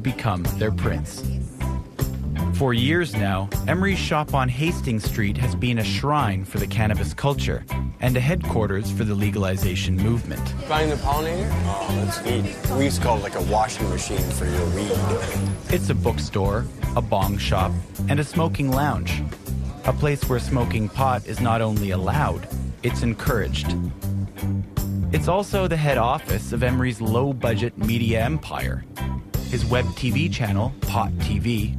to become their prince. For years now, Emery's shop on Hastings Street has been a shrine for the cannabis culture and a headquarters for the legalization movement. Finding the pollinator? Oh, that's neat. We used to call it like a washing machine for your weed. It's a bookstore, a bong shop, and a smoking lounge. A place where smoking pot is not only allowed, it's encouraged. It's also the head office of Emery's low-budget media empire. His web TV channel, Pot TV.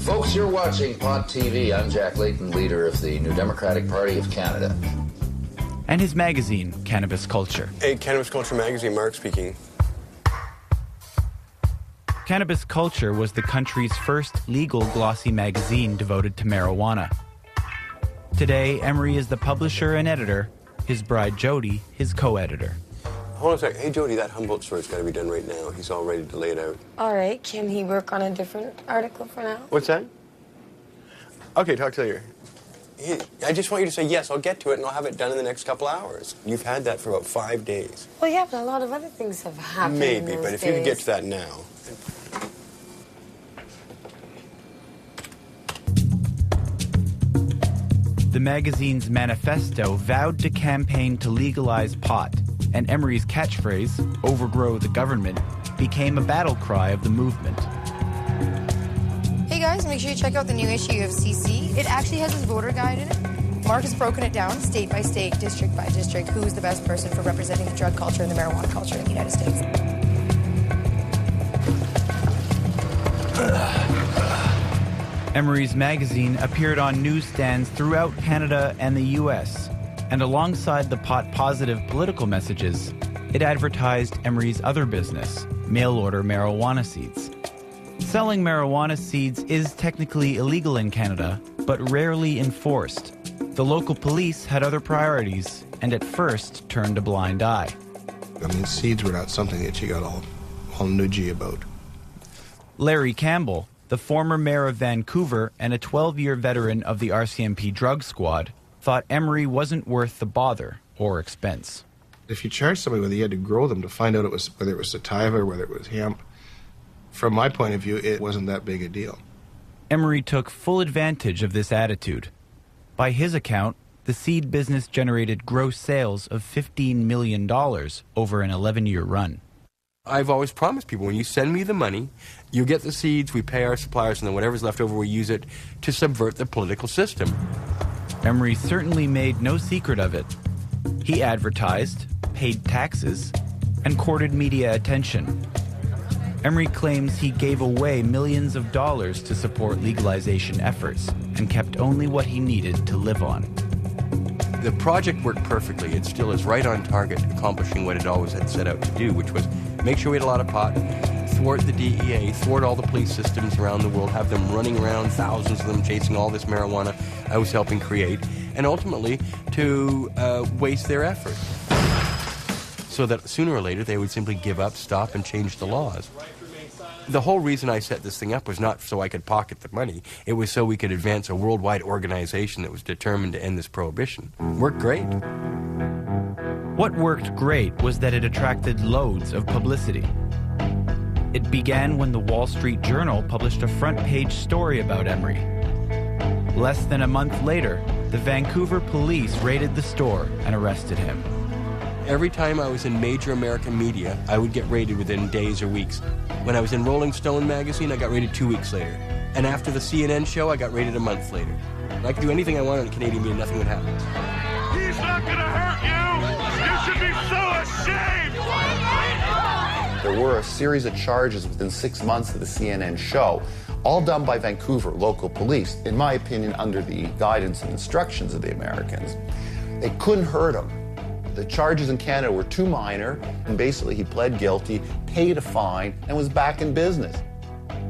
Folks, you're watching Pot TV. I'm Jack Layton, leader of the New Democratic Party of Canada. And his magazine, Cannabis Culture. Hey, Cannabis Culture Magazine, Mark speaking. Cannabis Culture was the country's first legal glossy magazine devoted to marijuana. Today, Emery is the publisher and editor, his bride Jody, his co-editor. Hold on a sec. Hey, Jody, that Humboldt story's got to be done right now. He's all ready to lay it out. All right. Can he work on a different article for now? What's that? Okay, talk to you later. I just want you to say, yes, I'll get to it, and I'll have it done in the next couple hours. You've had that for about 5 days. Well, yeah, but a lot of other things have happened. Maybe, but if you could get to that now. The magazine's manifesto vowed to campaign to legalize pot, and Emery's catchphrase, overgrow the government, became a battle cry of the movement. Hey guys, make sure you check out the new issue of CC. It actually has his voter guide in it. Mark has broken it down state by state, district by district, who is the best person for representing the drug culture and the marijuana culture in the United States. Emery's magazine appeared on newsstands throughout Canada and the U.S., and alongside the pot-positive political messages, it advertised Emery's other business, mail-order marijuana seeds. Selling marijuana seeds is technically illegal in Canada, but rarely enforced. The local police had other priorities, and at first turned a blind eye. I mean, seeds were not something that you got all nudgy about. Larry Campbell, the former mayor of Vancouver and a 12-year veteran of the RCMP drug squad, thought Emery wasn't worth the bother or expense. If you charged somebody whether you had to grow them to find out whether it was sativa or whether it was hemp, from my point of view, it wasn't that big a deal. Emery took full advantage of this attitude. By his account, the seed business generated gross sales of $15 million over an 11-year run. I've always promised people, when you send me the money, you get the seeds, we pay our suppliers, and then whatever's left over, we use it to subvert the political system. Emery certainly made no secret of it. He advertised, paid taxes, and courted media attention. Emery claims he gave away millions of dollars to support legalization efforts and kept only what he needed to live on. The project worked perfectly. It still is right on target, accomplishing what it always had set out to do, which was make sure we had a lot of pot, thwart the DEA, thwart all the police systems around the world, have them running around, thousands of them chasing all this marijuana I was helping create, and ultimately to waste their effort, so that sooner or later they would simply give up, stop, and change the laws. The whole reason I set this thing up was not so I could pocket the money. It was so we could advance a worldwide organization that was determined to end this prohibition. Worked great. What worked great was that it attracted loads of publicity. It began when the Wall Street Journal published a front-page story about Emery. Less than a month later, the Vancouver police raided the store and arrested him. Every time I was in major American media, I would get raided within days or weeks. When I was in Rolling Stone magazine, I got raided 2 weeks later. And after the CNN show, I got raided a month later. I could do anything I wanted on Canadian media, nothing would happen. He's not gonna hurt you! You should be so ashamed! There were a series of charges within 6 months of the CNN show, all done by Vancouver local police, in my opinion, under the guidance and instructions of the Americans. They couldn't hurt him. The charges in Canada were too minor, and basically he pled guilty, paid a fine, and was back in business.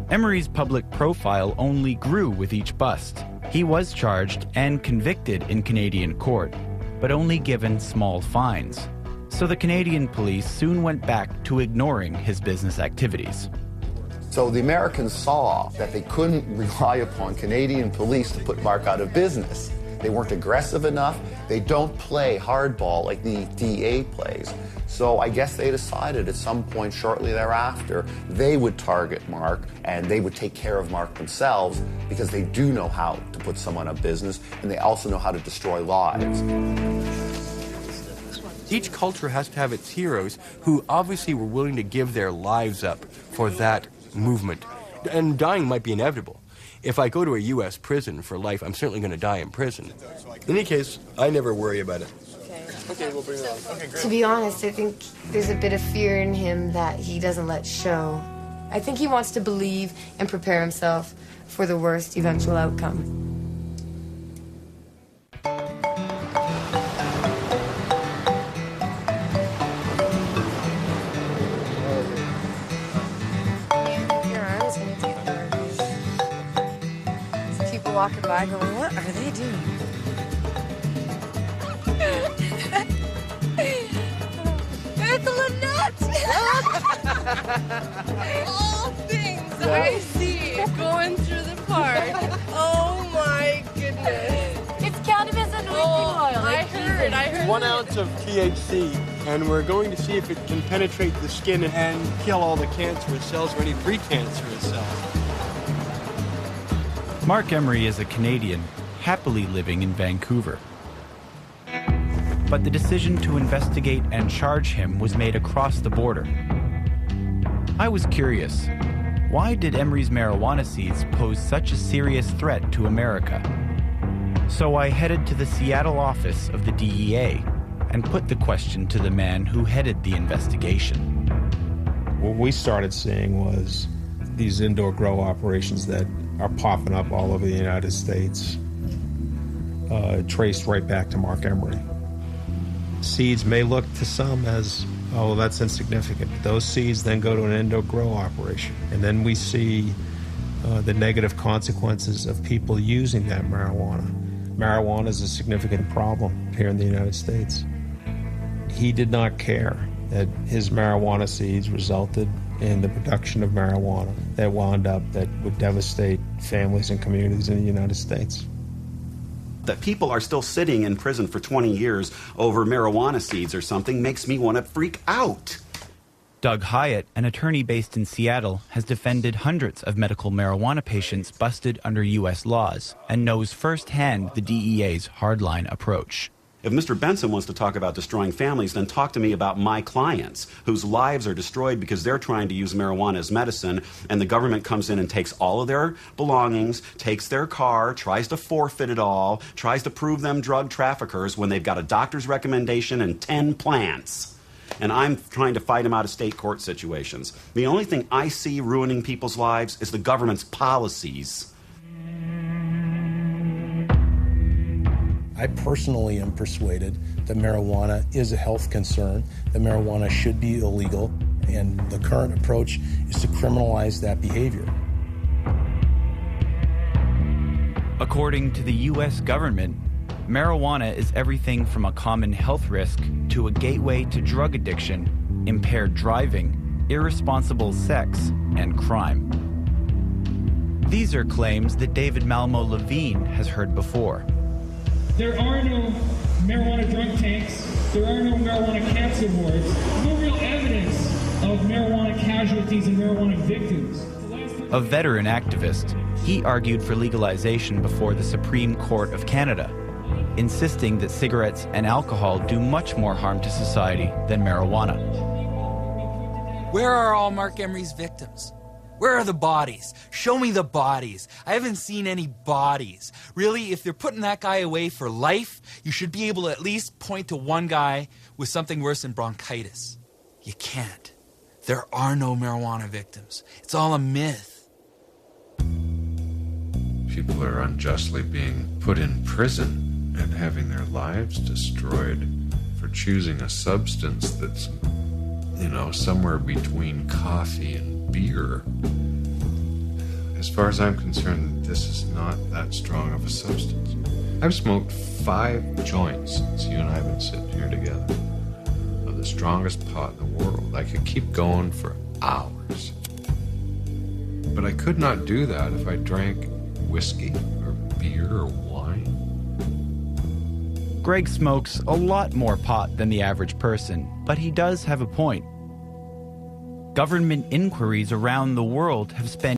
Emery's public profile only grew with each bust. He was charged and convicted in Canadian court, but only given small fines. So the Canadian police soon went back to ignoring his business activities. So the Americans saw that they couldn't rely upon Canadian police to put Mark out of business. They weren't aggressive enough. They don't play hardball like the DEA plays. So I guess they decided at some point shortly thereafter they would target Mark and they would take care of Mark themselves because they do know how to put someone out of business and they also know how to destroy lives. Each culture has to have its heroes who obviously were willing to give their lives up for that movement. And dying might be inevitable. If I go to a U.S. prison for life, I'm certainly going to die in prison. In any case, I never worry about it. Okay, we'll bring it on. Okay, great. To be honest, I think there's a bit of fear in him that he doesn't let show. I think he wants to believe and prepare himself for the worst eventual outcome. People walking by going, what are they doing? It's Lynette! All things I see going through the park. Oh my goodness. It's cannabis and oil. I heard. 1 ounce of THC, and we're going to see if it can penetrate the skin and kill all the cancerous cells or any precancerous cells. Mark Emery is a Canadian, happily living in Vancouver. But the decision to investigate and charge him was made across the border. I was curious, why did Emery's marijuana seeds pose such a serious threat to America? So I headed to the Seattle office of the DEA and put the question to the man who headed the investigation. What we started seeing was these indoor grow operations that are popping up all over the United States, traced right back to Mark Emery. Seeds may look to some as, oh, that's insignificant. Those seeds then go to an indoor grow operation, and then we see the negative consequences of people using that marijuana. Marijuana is a significant problem here in the United States. He did not care that his marijuana seeds resulted in the production of marijuana that would devastate families and communities in the United States. That people are still sitting in prison for 20 years over marijuana seeds or something makes me want to freak out. Doug Hyatt, an attorney based in Seattle, has defended hundreds of medical marijuana patients busted under U.S. laws and knows firsthand the DEA's hardline approach. If Mr. Benson wants to talk about destroying families, then talk to me about my clients whose lives are destroyed because they're trying to use marijuana as medicine, and the government comes in and takes all of their belongings, takes their car, tries to forfeit it all, tries to prove them drug traffickers when they've got a doctor's recommendation and 10 plants. And I'm trying to fight them out of state court situations. The only thing I see ruining people's lives is the government's policies. I personally am persuaded that marijuana is a health concern, that marijuana should be illegal, and the current approach is to criminalize that behavior. According to the U.S. government, marijuana is everything from a common health risk to a gateway to drug addiction, impaired driving, irresponsible sex, and crime. These are claims that David Malmo Levine has heard before. There are no marijuana drug tanks. There are no marijuana cancer wards. No real evidence of marijuana casualties and marijuana victims. A veteran activist, he argued for legalization before the Supreme Court of Canada, insisting that cigarettes and alcohol do much more harm to society than marijuana. Where are all Mark Emery's victims? Where are the bodies? Show me the bodies. I haven't seen any bodies. Really, if they're putting that guy away for life, you should be able to at least point to one guy with something worse than bronchitis. You can't. There are no marijuana victims. It's all a myth. People are unjustly being put in prison and having their lives destroyed for choosing a substance that's, somewhere between coffee and beer. As far as I'm concerned, this is not that strong of a substance. I've smoked 5 joints since you and I have been sitting here together of the strongest pot in the world. I could keep going for hours. But I could not do that if I drank whiskey or beer or wine. Greg smokes a lot more pot than the average person, but he does have a point. Government inquiries around the world have spent